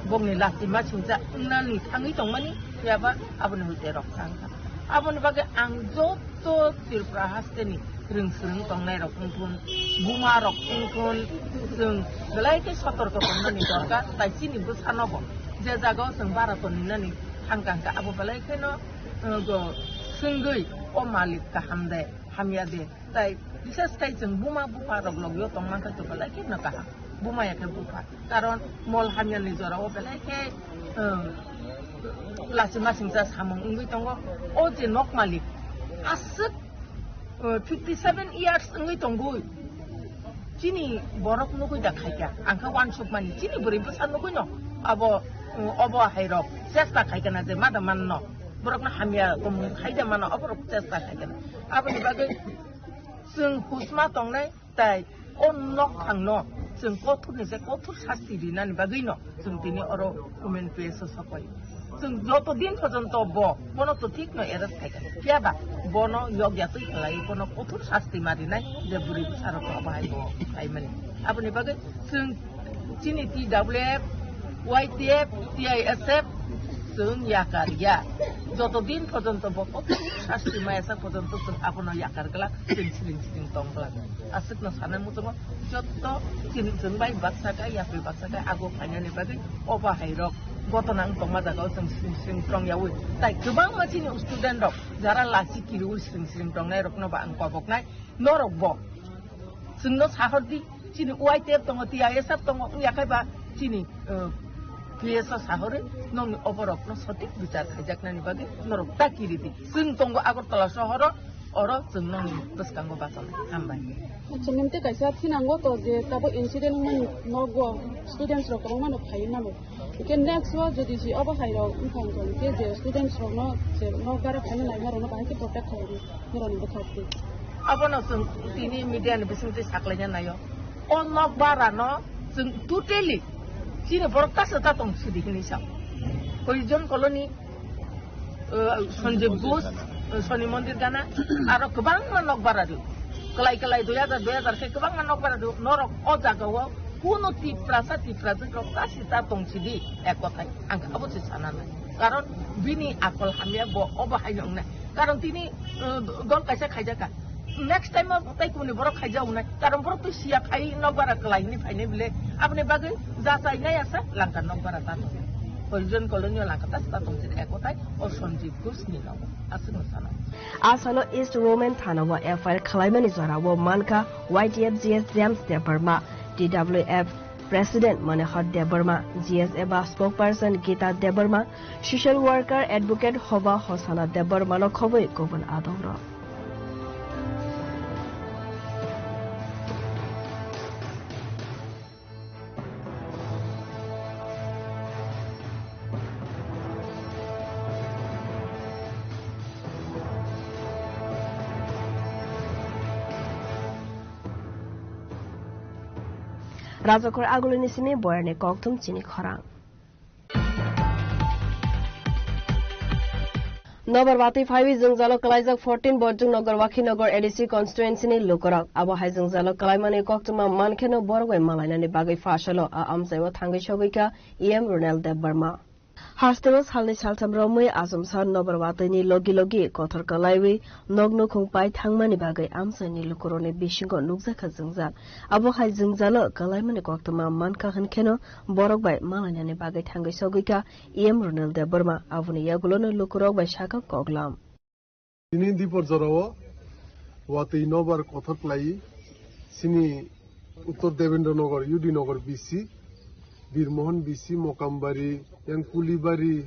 N: bong ni laki macam nani tangi tong mani siapa abun hute rokhang ka, abun bagai angjo to Tripura Hasteni. Sering tongnai rok pun bunga rok pun sering belai ke sotor ke pun ni dorka tai sini besar nopo jaga seng barat pun ni hangkang ka abu belai ke no go senggui o malik ka hamde hamyade tai bisa tai seng bunga bupa rok logyo tongman ka tu belai ke no ka bunga ya ke bupa karon mol hamya ni jora o belai ke lasima singsa samong ungui tonggo o je nok malik asuk 57 years ngai tonggui chini borok nugui da khaika angka wan shop mani chini buri pesan nugui no abo hairok cesta khaika na je mada manno borok na hamya kom khaida mano abo cesta khaika abo ni bagai sung pusma tongnai tai on nok khangno sung kothur ni se kothur shasti dinani bagai no sung tini oro women peso sapai sung joto din porjonto bono to thik no eras khaika kiaba bono yogya tui khalai bono kothur shasti marinai je buri bisaro ko bahai bo kaimani apni bagai sung chini TWF YTF TISF sung yakarya joto din porjonto bo kothur shasti maesa porjonto sung apono yakar kala sing tong kala asik no sanan mutungo joto sing bai baksaka yapi baksaka ago kanyani bagai oba hairok Gotonang pemaja kau sing strong ya wui. Tai kebang macam ni student dok. Jara lasi kiri wui sing strong nai rok no ba angkau bok nai norok bo. जोंनो साहरदि चिनि वाइटेप दङ टिआइएसएफ दङ याखायबा चिनि पिएसआ साहरे नंनि अबरकनो सঠিক বিচার খাইजाकनानि बागै नरक ताकिरिदि जों दङ आगरतला सहर अर जों नंनि बसकांगो बासन हामबाय
M: আচ্ছা নিমতে কাইসা থিনাঙ্গো তো যে তাবো ইনসিডেন্ট মান নগো স্টুডেন্টস রক রং মানো ফাই নামো কে নেক্সট ও যদি সি অব হাইরো ইনফান করি কে যে স্টুডেন্টস রক ন যে নগারা ফাইনা লাই মারো না বাকি প্রটেক্ট খাইনি নরনি বখাতি
N: abano जों तिनि मिडियानि बिसिंते साख्लायना नायो अ नगबारा न जों टोटली चिनि बरकासो ता दं सिदिखनि सा कयजन कलनि सन्जीव घोष शनि मन्दिर गाना आरो गोबां नगबारा दु कलाय 2000 से गोबां नगबारा दु नरक अ जागाव कुनो टिप्रासा जों गासि ता दं सिदि एक কথাই आं अबसे सानाना कारण बिनि आकल हामिया ब अबाहायनो ना कारण तिनि गल कायसा खायजाका नेक्स्ट टाइम ताई कुनि बरक खायजाउनाय कारण बरक तो सिया खाय नगबारा कलायनि फायने बिले आपने बागै जासायनाय आसा लांका नगबारा ता कयजन कलनि लांका ता दं सिदि एक কথাই अ सन्जीव घोष नि नाव आसनो साना
F: आसालो ईस्ट वुमेन थानावा एफआईआर खालायमानि जरावो मानका YTF GS James Debbarma DWF President Manohar Debarma, GSA spokesperson Gita Debarma, social worker advocate Hoba Hosana Debarma no khoboi gobon adongro. राजखर आगुलनि सिमे बयरने कक्थुम चिनि खरां नगरवाती फाइवी जोंजालो कलाइजक 14 बर्जुं नगरवाखी नगर एडीसी कन्स्टिट्युएन्सीनि लोकरक आबहाय जोंजालो कलाइमानि कक्थुमा मानखेनो बरगय मालायनानि बागै फासलो आमसाइव थांगै सगैका EM रुनेल देबबर्मा हास्टेल सालनि सालथाम रमै आसमसा नगरवातीनि लगी कथर कलाइवी नगनो खुंपाय थांमानि बागै आमसाइनि लोकरनि बिसिंगो नुगजाखा जोंजा आबहाय जोंजालो कलाइमानि कक्थुमा मानखा हनखेनो बरगबाय मालायनानि बागै थांगै सगैका EM रुनेल देबबर्मा आबुनि यागुलोनो लोकरक बाय साका कगलाम
O: दिनै दिपर जराव वातै नगर कथर प्लाई सिनि उत्तर देवेन्द्रनगर UD नगर BC Birmohan BC मोकामबारी yang kulibari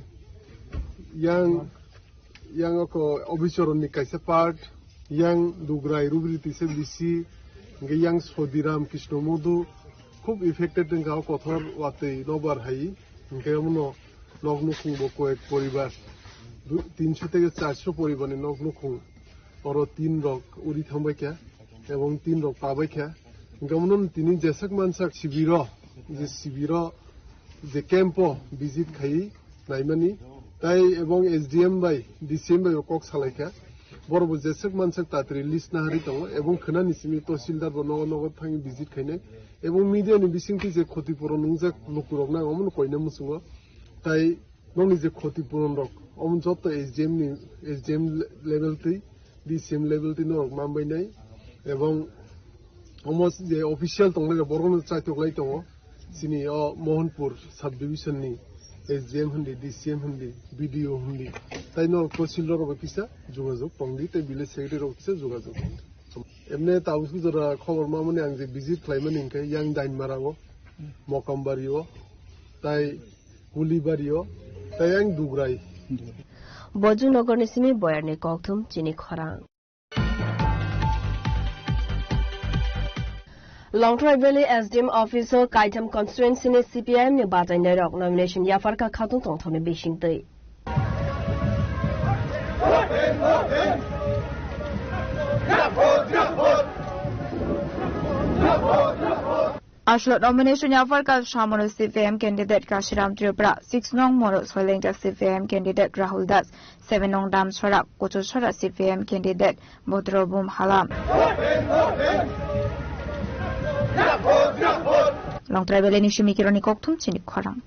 O: yang ko obichoron ni kaisa part yang dugrai rubriti se bisi nge yang sodiram kishnomodu খুব affected গাঁও কথর ওয়াতে নবার high কেমন নগ্ন খুঁব কয়েক পরিবার 300 থেকে 400 পরিবারে নগ্ন খুঁ অর 3 রক উড়ি থামবাইকা এবং 3 রক পাবাইকা কেমন তিনি জেসাক মানসাক শিবির যে ক্যাম্প ভিজিট খাই নাইমানি তাই এবং SDM বাই DCM বাই কক সালাইকা বড় জেসাক মানসাক তাড়াতাড়ি লিস্ট না হারি দङ এবং खोनानि सिमि तहसिलदार नगद थाङि ভিজিট खायनाय এবং মিডিয়াनि बिसिंथि जे क्षतिपूरण नंजाक लुकुरक ना अमन कयना मुसुङो তাই नंनि जे क्षतिपूरण रक अमन जत SDM लेभेल ति DCM लेभेल ति नरक मामबायनाय এবং अमस जे अफिशियल दंले बरगनो चाइतोगलाय दङ सिनि मोहनपुर सब डिविजन नि SDM हन्दी DCM हन्दी BDO हन्दी তাই ন তহসিলদার অফিসা যোগাযোগ পংদি তাই ভিলেজ সেক্রেটারি অফিসে যোগাযোগ এমনি তাউসু জরা খবর মামনে আং যে ভিজিট খাইমান ইনকে ইয়াং দাইন মারাও মকামবারিও তাই গুলিবারিও তাই আং দুগরাই
F: বজু নগরनि सिमी बयरने कक्थुम चिनि खरां लंगथ्राइ भेली SDM अफिसर काइथम कन्स्टिट्युएन्सीनि CPIM नि बाजायनाय रक nomination याफारका खातुं तंथौनि बिसिंतै
G: Ashlo nomination yafarka Shamono CPM candidate Kashiram Tripura 6 nong Moro Solenga CPM candidate Rahul Das 7 nong Dam Sorak Kochosora CPM candidate Bodrobum Halam Long travel ni Shumikironi Koktum Chinik Korang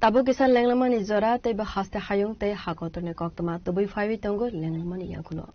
F: Tabu kisan lenglamani zora te ba haste hayung te hakotone koktama tubi 5 tongo lenglamani yakuno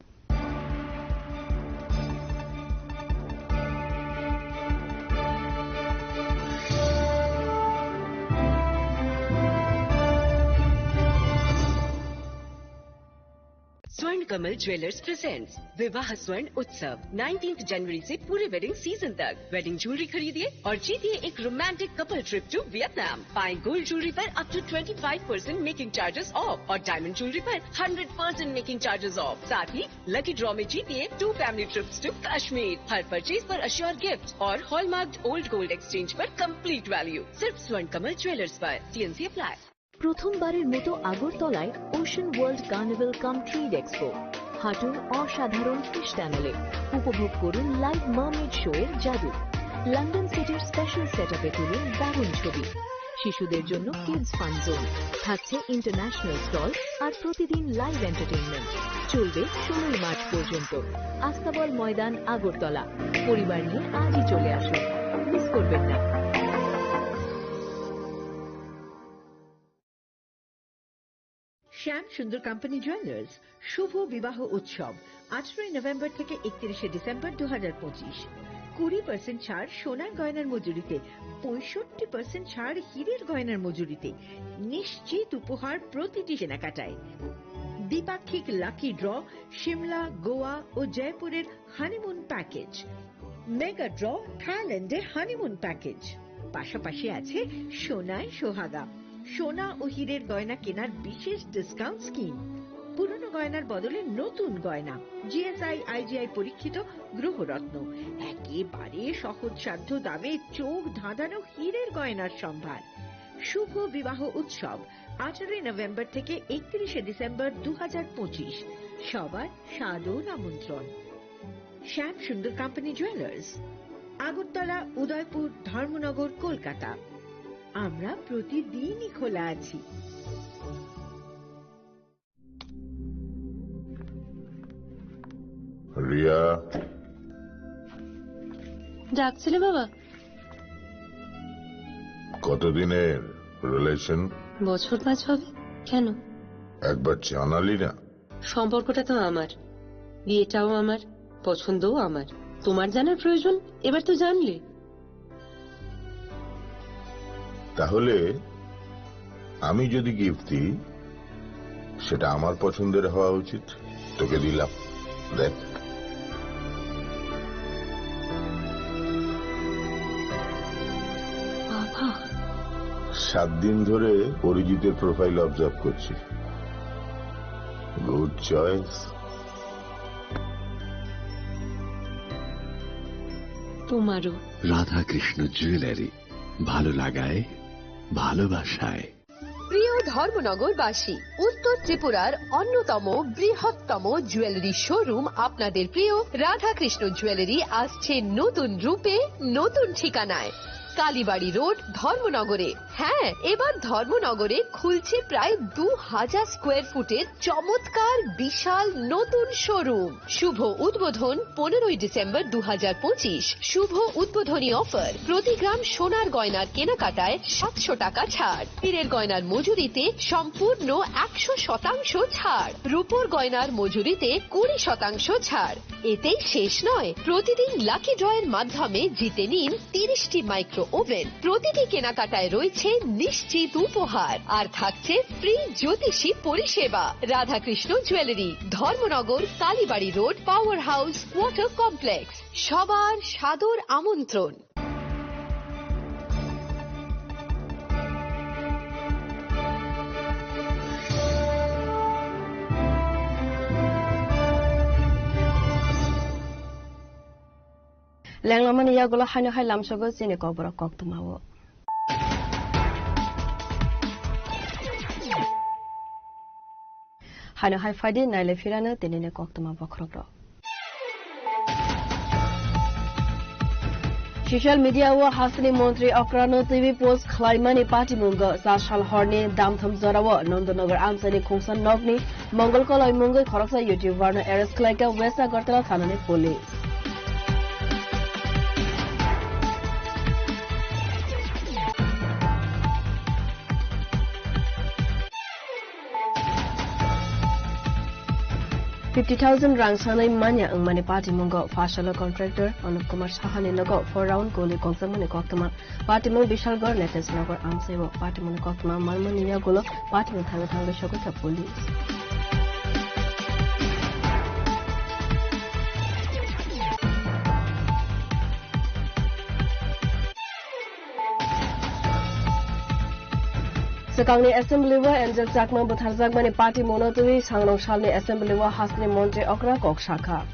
A: स्वर्ण Kamal jewellers presents विवाह स्वर्ण उत्सव 19 जनवरी से पूरे wedding season तक। Wedding jewellery खरीदिए और जीतिए एक romantic couple trip to Vietnam. पाएं गोल्ड ज्वेलरी पर up to 25% making charges off और डायमंड ज्वेलरी पर 100% मेकिंग चार्जेस ऑफ। साथ ही लकी ड्रॉ में जीतिए 2 फैमिली ट्रिप्स टू कश्मीर। हर परचेज पर अश्योर गिफ्ट और हॉलमार्क ओल्ड गोल्ड एक्सचेंज पर कंप्लीट वैल्यू। सिर्फ स्वर्ण कमल ज्वेलर्स पर। TNC apply.
D: প্রথমবারের মতো আগরতলায় ocean world carnival cum trade expo. হাঁটুন অসাধারণ ফিশ টানেলে। উপভোগ করুন লাইভ মার্মেড শো এর জাদু। লন্ডন সিটির স্পেশাল সেটআপে তুলুন দারুণ ছবি। শিশুদের জন্য কিডস ফান জোন থাকছে, ইন্টারন্যাশনাল স্টল আর প্রতিদিন লাইভ এন্টারটেইনমেন্ট। চলবে 16 মার্চ পর্যন্ত। আস্তাবল ময়দান, আগরতলা। পরিবার নিয়ে আজই চলে আসুন, মিস করবেন না।
B: শ্যাম সুন্দর কোম্পানি জুয়েলার্স শুভ বিবাহ উৎসব 18 নভেম্বর থেকে 31 ডিসেম্বর 2025। 20% ছাড় সোনার গয়নার মজুরিতে, 65% ছাড় হীরের গয়নার মজুরিতে। নিশ্চিত উপহার প্রতিটি কেনাকাটায়। দ্বিপাক্ষিক লাকি ড্র, শিমলা, গোয়া ও জয়পুরের হানিমুন প্যাকেজ। মেগা ড্র, থাইল্যান্ডে হানিমুন প্যাকেজ। পাশাপাশি আছে সোনায় সোহাগা, সোনা ও হীরের গয়না কেনার বিশেষ ডিসকাউন্ট স্কিম। পুরনো গয়নার বদলে নতুন গয়না। GSI IGI পরীক্ষিত গ্রহরত্ন। একেবারে সহজসাধ্য দামে চোখ ধাঁধানো হীরের গয়নার সম্ভার। শুভ বিবাহ উৎসব 18 নভেম্বর থেকে 31 ডিসেম্বর 2025। সবার সাদর আমন্ত্রণ। শ্যাম সুন্দর কোম্পানি জুয়েলার্স, আগরতলা, উদয়পুর, ধর্মনগর, কলকাতা। আমরা প্রতিদিনই খোলা আছি।
P: রিয়া,
Q: ডাকছিলে বাবা?
P: কতদিনের রিলেশন?
Q: বছর 5 হবে। কেন?
P: একবার জানালি না?
Q: সম্পর্কটা তো আমার, বিয়েটাও আমার, পছন্দও আমার। তোমার জানার প্রয়োজন এবার তো জানলে।
P: তাহলে আমি যদি গিফট দিই সেটা আমার পছন্দের হওয়া উচিত। তোকে দিলাম, দেখ।
Q: বাবা,
P: 7 দিন ধরে অরিজিতের প্রোফাইল অবজার্ভ করছি। Good choice.
Q: তোমারও।
R: রাধাকৃষ্ণ জুয়েলারি, ভালো লাগায়, ভালোবাসায়।
C: প্রিয় ধর্মনগরবাসী, উত্তর ত্রিপুরার অন্যতম বৃহত্তম জুয়েলারি শোরুম আপনাদের প্রিয় রাধাকৃষ্ণ জুয়েলারি আসছে নতুন রূপে, নতুন ঠিকানায়। কালীবাড়ি রোড, ধর্মনগরে। হ্যাঁ, এবার ধর্মনগরে খুলছে প্রায় 2000 স্কোয়ার ফুটের চমৎকার বিশাল নতুন শোরুম। শুভ উদ্বোধন 15 ডিসেম্বর 2025। শুভ উদ্বোধনী অফার, প্রতি গ্রাম সোনার গয়নার কেনাকাটায় 700 টাকা ছাড়। হীরের গয়নার মজুরিতে সম্পূর্ণ 100% ছাড়। রূপোর গয়নার মজুরিতে 20% ছাড়। এতেই শেষ নয়, প্রতিদিন লাকি ড্রয়ের মাধ্যমে জিতে নিন 30টি মাইক্রো ওভেন। প্রতিটি কেনাকাটায় রয়েছে নিশ্চিত উপহার আর থাকছে ফ্রি জ্যোতিষী পরিষেবা। Radhakrishna jewellery, Dharmanagar, Kalibari road, power house, water complex. সবার সাদর আমন্ত্রণ।
F: ল্যাংলামানি ইয়াগুলো হাইনো হাই লামসগো চিনি কবর কক্তমাও। হাইনো হাই ফাইডে নাইলে ফিরানো তিনিনে কক্তমা বখরগ্র। सोशल मीडिया व हासनी मंत्री अक्रानो टीवी पोस्ट खलाइमानी पार्टी मुंग साल हरने दामथम जराव नंदनगर आमसानी खुंसन नगनी मंगलकलय मुंगै खरकसा यूट्यूबर एरेस्ट खलाइका वेस्ट अगरतला थानानि police. $50,000 rang sanai manya angmani party mungo fashala contractor Anup Kumar Sahani nago for round goli kongsamani koktama party mung Bishalgarh Netas nagar amsebo party mung koktama marmaniya golo party mung thanga thanga shokota police Sekangni Assembly wa Angel Chakma butharjakmani party monotui sangrong salni Assembly wa hasni Montri Okra Kok Shakha.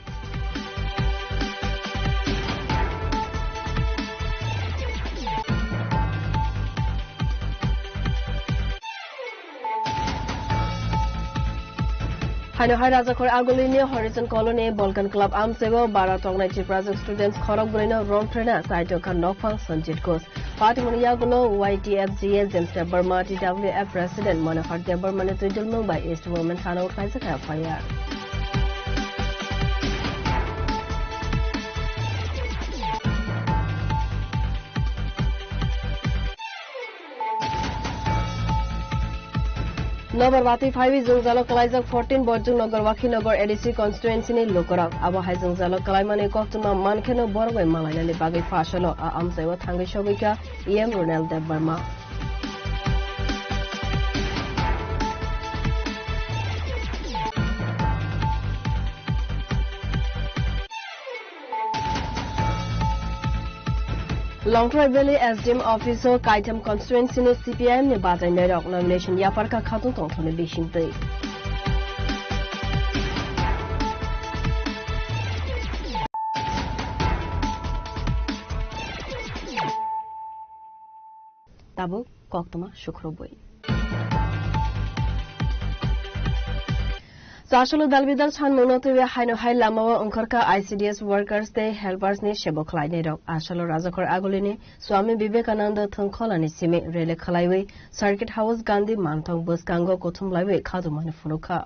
F: Hainohai Rajakor Agolini Horizon Colony Balkan Club Amsego Baratongnai Project Students Khorok Bulino Rom Trena Saito Khan Nokpang Sanjit Kos Party Muniagulo YTFGA James Burma TWF President Monofar Burma Tujul Mumbai East Women Thano Kaisaka Fire. Nagarwati 5 Zungjalo Kalaijak 14 Borjung Nagarwaki Nagar ADC constituency ni Lokorak Abo Hai Zungjalo Kalaimani Koktuma Mankeno Borgoi Malayani Bagai Fashalo Amsaiwa Thangai Shogika EM Ronald Dev Burma. Longtrai Valley SDM Officer Kaitam Constituency ni CPM ni Bajai Nerok nomination Yaparka Khatun Tongthone Bishingtei. Tabu Koktuma Shukroboi. Sashalo Dalbidal Chan Monotuya Hainohai Lamawa Unkarka ICDS workers they helpers ni Sheboklai Nerok Ashalo Razakor Agolini Swami Vivekananda Thongkolani Simi Rele Kalaiwe Circuit House Gandhi Mantong Buskango Kotum Laiwe Kadumani Furuka.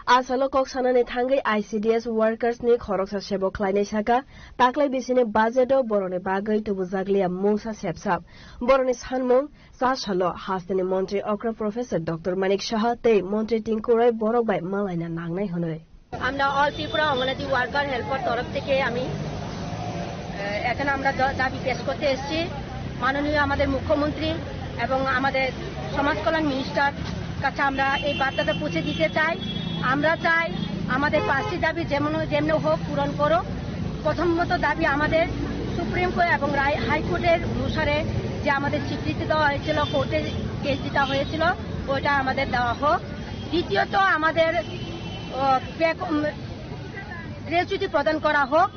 F: Asalo Koksanani Tangai ICDS workers ni Khoroksa Sheboklai Neshaka Taklai Bisine Bajedo Borone Bagai to Buzaglia Musa Sepsap Borone Sanmong Sashalo Hastani Montri Okra Professor Dr. Manik Shah Te Montri Tinkurai Borok by Malaina Nangnai Honore.
S: আমরা all Tripura anganwadi worker helper তরফ থেকে আমি এখানে আমরা দাবি পেশ করতে এসেছি মাননীয় আমাদের মুখ্যমন্ত্রী এবং আমাদের সমাজ কল্যাণ মিনিস্টার কাছে আমরা এই বার্তাটা পৌঁছে দিতে চাই আমরা চাই আমাদের পাঁচটি দাবি যেমন হোক পূরণ করো প্রথমত দাবি আমাদের সুপ্রিম কোর্ট এবং হাইকোর্টের অনুসারে যে আমাদের স্বীকৃতি দেওয়া হয়েছিল কোর্টে কেস দিতে হয়েছিল ওটা আমাদের দেওয়া হোক দ্বিতীয়ত আমাদের গ্র্যাচুইটি প্রদান করা হোক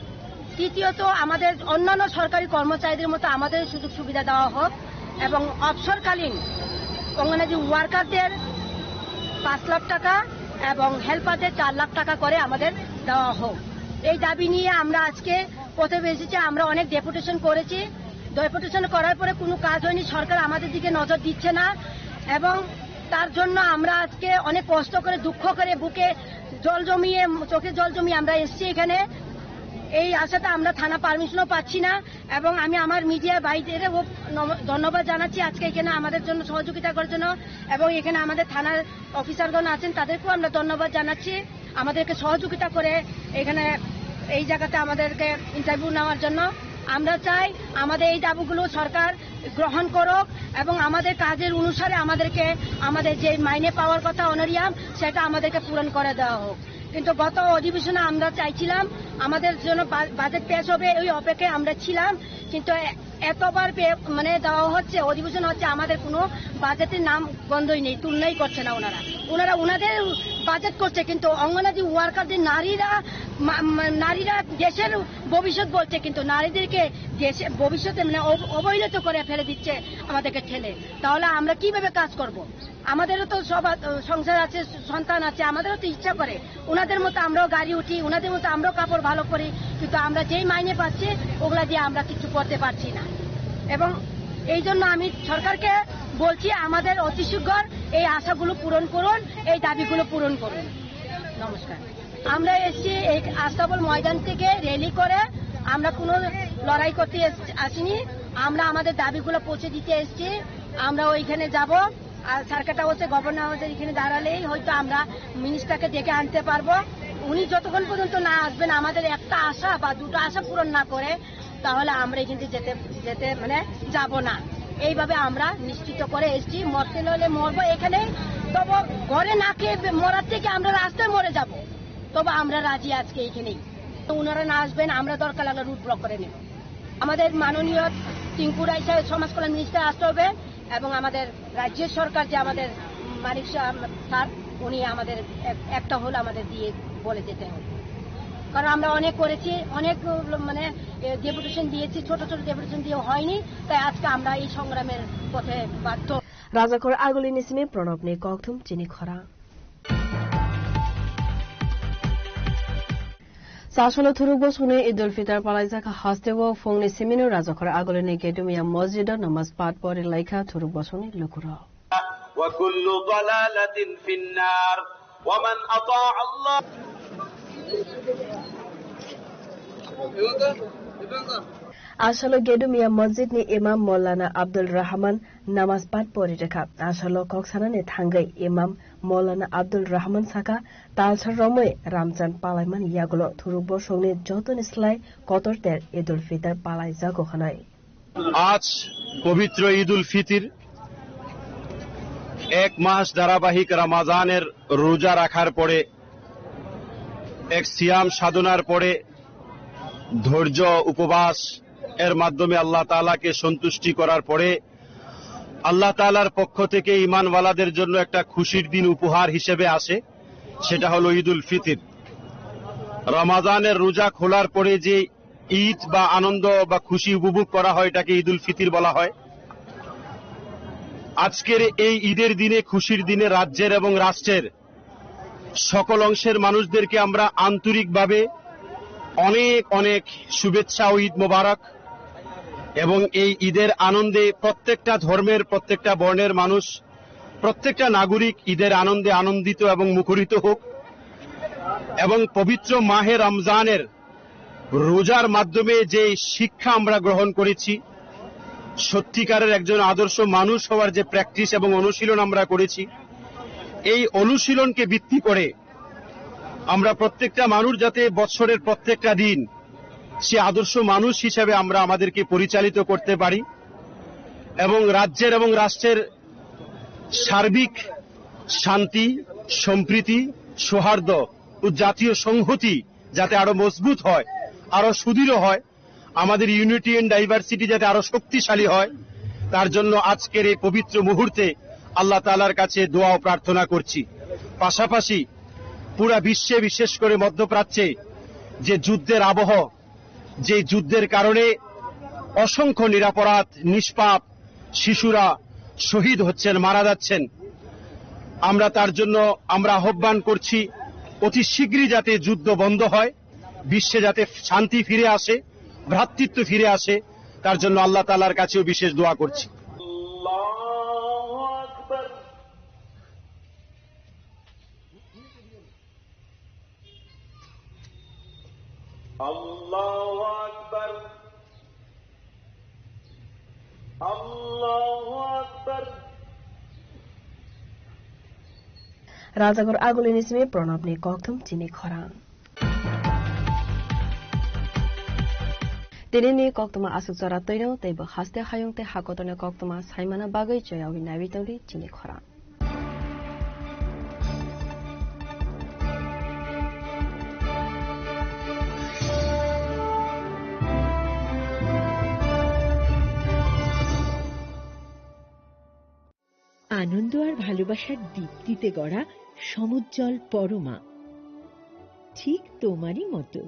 S: তৃতীয়ত আমাদের অন্যান্য সরকারি কর্মচারীদের মতো আমাদের সুযোগ সুবিধা দেওয়া হোক এবং অবসরকালীন অঙ্গনাদি ওয়ার্কারদের 5 লাখ টাকা এবং হেল্পারদের 4 লাখ টাকা করে আমাদের দেওয়া হোক এই দাবি নিয়ে আমরা আজকে পথে এসেছি আমরা অনেক ডেপুটেশন করেছি ডেপুটেশন করার পরে কোনো কাজ হয়নি সরকার আমাদের দিকে নজর দিচ্ছে না এবং তার জন্য আমরা আজকে অনেক কষ্ট করে দুঃখ করে বুকে জল জমিয়ে চোখে জল জমিয়ে আমরা এসেছি এখানে এই আশাতে আমরা থানা পারমিশনও পাচ্ছি না এবং আমি আমার মিডিয়া ভাইদেরও ধন্যবাদ জানাচ্ছি আজকে এখানে আমাদের জন্য সহযোগিতা করার জন্য এবং এখানে আমাদের থানার অফিসারগণ আছেন তাদেরকেও আমরা ধন্যবাদ জানাচ্ছি আমাদেরকে সহযোগিতা করে এখানে এই জায়গাতে আমাদেরকে ইন্টারভিউ নেওয়ার জন্য আমরা চাই আমাদের এই দাবিগুলো সরকার গ্রহণ করুক এবং আমাদের কাজের অনুসারে আমাদেরকে আমাদের যে মাইনে পাওয়ার কথা অনারিয়াম সেটা আমাদেরকে পূরণ করে দেওয়া হোক কিন্তু গত অধিবেশনে আমরা চাইছিলাম আমাদের জন্য বাজেট পেশ হবে ওই অপেক্ষায় আমরা ছিলাম কিন্তু এতবার মানে দেওয়া হচ্ছে অধিবেশন হচ্ছে আমাদের কোনো বাজেটের নাম বন্ধই নেই তুলনাই করছে না ওনারা ওনাদের বাজেট করছে কিন্তু অঙ্গনাদি ওয়ার্কারদের নারীরা দেশের ভবিষ্যৎ বলছে কিন্তু নারীদেরকে দেশের ভবিষ্যতে মানে অবহেলিত করে ফেলে দিচ্ছে আমাদেরকে ঠেলে তাহলে আমরা কিভাবে কাজ করব আমাদেরও তো সব সংসার আছে সন্তান আছে আমাদেরও তো ইচ্ছা করে ওনাদের মতো আমরাও গাড়ি উঠি ওনাদের মতো আমরাও কাপড় ভালো করি কিন্তু আমরা যেই মাইনে পাচ্ছি ওগুলা দিয়ে আমরা কিছু করতে পারছি না এবং এই জন্য আমি সরকারকে বলছি আমাদের অতি শীঘ্র এই আশাগুলো পূরণ করুন এই দাবিগুলো পূরণ করুন নমস্কার আমরা এসেছি এই আস্তাবল ময়দান থেকে র্যালি করে আমরা কোনো লড়াই করতে আসিনি আমরা আমাদের দাবিগুলো পৌঁছে দিতে এসেছি আমরা ওইখানে যাব আর সার্কিট হাউসে গভর্নর হাউসের এখানে দাঁড়ালেই হয়তো আমরা মিনিস্টারকে ডেকে আনতে পারবো উনি যতক্ষণ পর্যন্ত না আসবেন আমাদের একটা আশা বা দুটো আশা পূরণ না করে তাহলে আমরা এখানে যেতে মানে যাব না এইভাবে আমরা নিশ্চিত করে এসেছি মরতে হলে মরবো এখানে তবে ঘরে না খেয়ে মরার থেকে আমরা রাস্তায় মরে যাব তবে আমরা রাজি আজকে এখানেই। ওনারা না আসবেন, আমরা দরকার লাগলে রুট ব্লক করে নেব। আমাদের মাননীয় টিঙ্কু রায় সাহেব সমাজ কল্যাণ মিনিস্টার আসতে হবে এবং আমাদের রাজ্যের সরকার যে আমাদের মানিক স্যার, উনি আমাদের একটা হল আমাদের দিয়ে বলে যেতে হবে। কারণ আমরা অনেক করেছি, অনেক মানে ডেপুটেশন দিয়েছি, ছোট ছোট ডেপুটেশন দিয়ে হয়নি, তাই আজকে আমরা এই সংগ্রামের পথে বাধ্য।
F: রাজাকর আগলিনি সিমে প্রণবনি ককথুম চিনি খরা সাসলো থুরুকবো শুনে ঈদ উল ফিতর পালাইজাকা হাস্তেবো ফংনি সিমিনো রাজাকর আগলিনি গেটুমিয়া মসজিদ নামাজ পাঠ পরে লাইখা থুরুকবো শুনে লুকুরা
T: وكل ضلالة في النار ومن أطاع الله
F: আসলে গেডুমিয়া মসজিদ নি ইমাম মৌলানা আব্দুল রহমান নামাজ পাঠ পরে রেখা আসলে কক্সানানে থাঙ্গাই ইমাম মৌলানা আব্দুল রহমান সাকা তালছার রময় রামজান পালাইমান ইয়াগুলো থুরুকবো সঙ্গে যত নিসলাই কতরতের ঈদ উল ফিতর পালাই জাগো খানায়।
U: আজ পবিত্র ঈদ উল ফিতর, এক মাস ধারাবাহিক রমাজানের রোজা রাখার পরে, এক সিয়াম সাধনার পরে, ধৈর্য উপবাস এর মাধ্যমে আল্লাহ তাআলাকে সন্তুষ্টি করার পরে আল্লাহ তাআলার পক্ষ থেকে ঈমানওয়ালাদের জন্য একটা খুশির দিন উপহার হিসেবে আসে, সেটা হলো ঈদ উল ফিতর। রমাজানের রোজা খোলার পরে যে ঈদ বা আনন্দ বা খুশি উপভোগ করা হয়, এটাকে ঈদ উল ফিতর বলা হয়। আজকের এই ঈদের দিনে, খুশির দিনে রাজ্যের এবং রাষ্ট্রের সকল অংশের মানুষদেরকে আমরা আন্তরিকভাবে অনেক অনেক শুভেচ্ছা ও ঈদ মোবারক। এবং এই ঈদের আনন্দে প্রত্যেকটা ধর্মের, প্রত্যেকটা বর্ণের মানুষ, প্রত্যেকটা নাগরিক ঈদের আনন্দে আনন্দিত এবং মুখরিত হোক। এবং পবিত্র মাহে রমজানের রোজার মাধ্যমে যে শিক্ষা আমরা গ্রহণ করেছি, সত্যিকারের একজন আদর্শ মানুষ হওয়ার যে প্র্যাকটিস এবং অনুশীলন আমরা করেছি, এই অনুশীলনকে ভিত্তি করে আমরা প্রত্যেকটা মানুষ যাতে বছরের প্রত্যেকটা দিন সে আদর্শ মানুষ হিসেবে আমরা আমাদেরকে পরিচালিত করতে পারি এবং রাজ্যের এবং রাষ্ট্রের সার্বিক শান্তি, সম্প্রীতি, সৌহার্দ্য ও জাতীয় সংহতি যাতে আরো মজবুত হয়, আরো সুদৃঢ় হয়, আমাদের ইউনিটি এন্ড ডাইভার্সিটি যাতে আরো শক্তিশালী হয়, তার জন্য আজকের এই পবিত্র মুহূর্তে আল্লাহ তাআলার কাছে দোয়া ও প্রার্থনা করছি। পাশাপাশি পুরা বিশ্বে, বিশেষ করে মধ্যপ্রাচ্যে যে যুদ্ধের আবহ, যে যুদ্ধের কারণে অসংখ্য নিরপরাধ নিষ্পাপ শিশুরা শহীদ হচ্ছেন, মারা যাচ্ছেন, আমরা তার জন্য আমরা আহ্বান করছি অতি শীঘ্রই যাতে যুদ্ধ বন্ধ হয়, বিশ্বে যাতে শান্তি ফিরে আসে, ভ্রাতৃত্ব ফিরে আসে, তার জন্য আল্লাহ তাআলার কাছেও বিশেষ দোয়া করছি।
T: আল্লাহু আকবার, আল্লাহু আকবার।
F: রাজাগর আগলিনি সিমে প্রণবনি ককথুম চিনি খরা দিনে কক্তমা আসুক জরা তৈর তৈব হাস্তে হায়ংতে হাকতনে কক্তমা সাইমানা বাগৈ জয়াবি নাবিতংদি চিনি খরা
B: আনন্দ আর ভালোবাসার দীপ্তিতে গড়া সমুজ্জ্বল পরমা, ঠিক তোমারই মতো।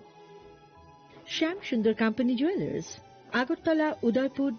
B: শ্যাম সুন্দর কোম্পানি জুয়েলার্স, আগরতলা, উদয়পুর,